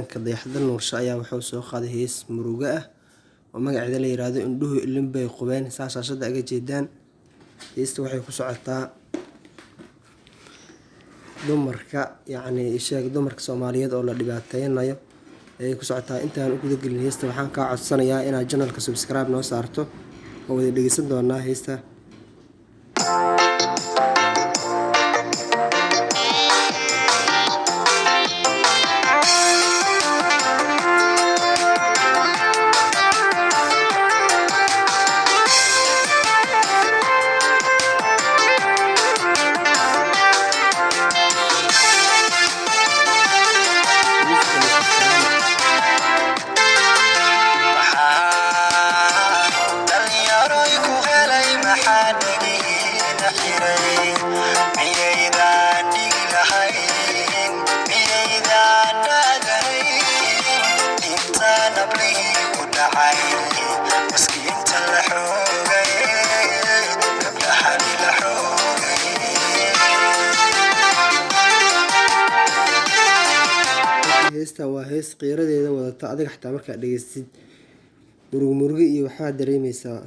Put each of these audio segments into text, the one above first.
ka dayaxdal nuursha ayaa wuxuu soo qaaday hees muruga ah oo magaceeda la yiraahdo indhuhu ilin bay qubeen saasashada aga jeedaan heesta waxay ku socotaa dumarka yacni sheeg dumarka Soomaaliyeed oo la dhibaateynayo ay ku socotaa intaan u guda gelin heesta waxaan ka codsanayaa inaad channelka subscribe noo saarto oo wada dhageysan doonaa heesta heesta waa hees qiiradeeda wadata adiga xataa markaad dhageysid murugo iyo waxaa dareemaysaa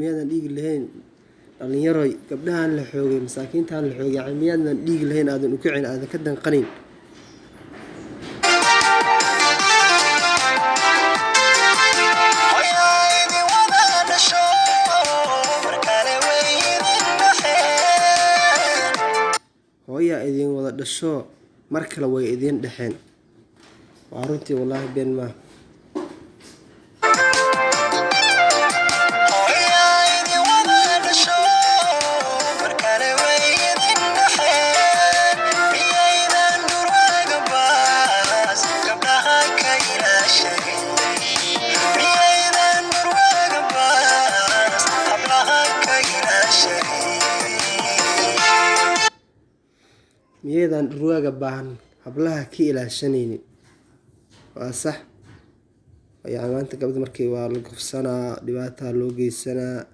miyaadan dhiigi lahayn dhalinyaroy gabdhahan la xoogay masaakiintan la xoogay yani miyaadan dhiigi lahayn aadan u kicin aadan ka danqanin hooyaa idin wada dhasho mar kale way idin dhexeen waa runtii wallaahi been ma miyadan dhurwaaga baahan hablaha ka ilaashanaynin waa sax yani maanta gabadha markii waa la gufsanaa dhibaataa loo geysanaa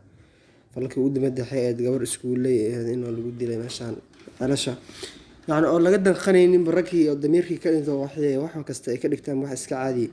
falkii ugu dambeeyay eed gabar iskuuley in lagu dilay meeshaan alasha yani oo laga danqanaynin barkii oo damiirkii ka dhinto wax kasta ay ka dhigtaan wax iska caadi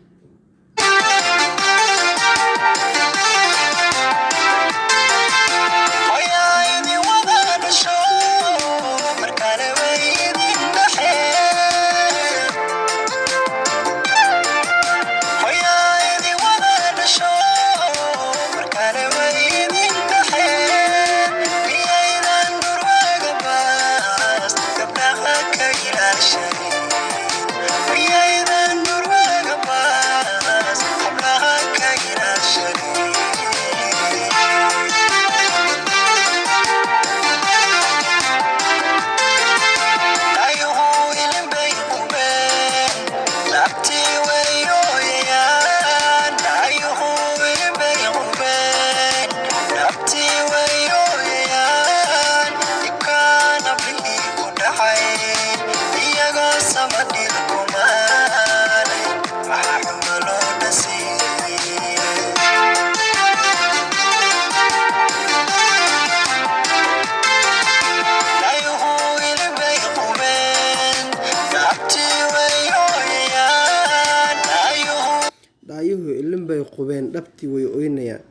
daayuhu ilin bay qubeen dhabtii way oynayaan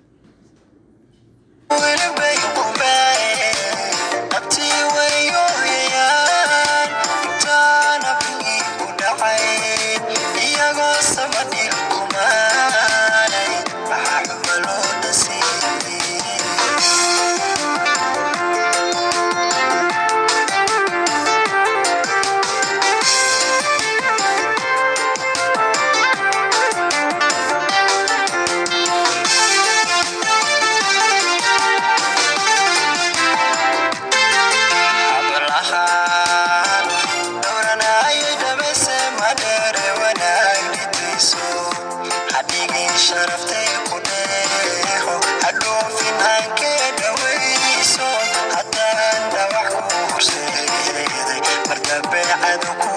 aad ku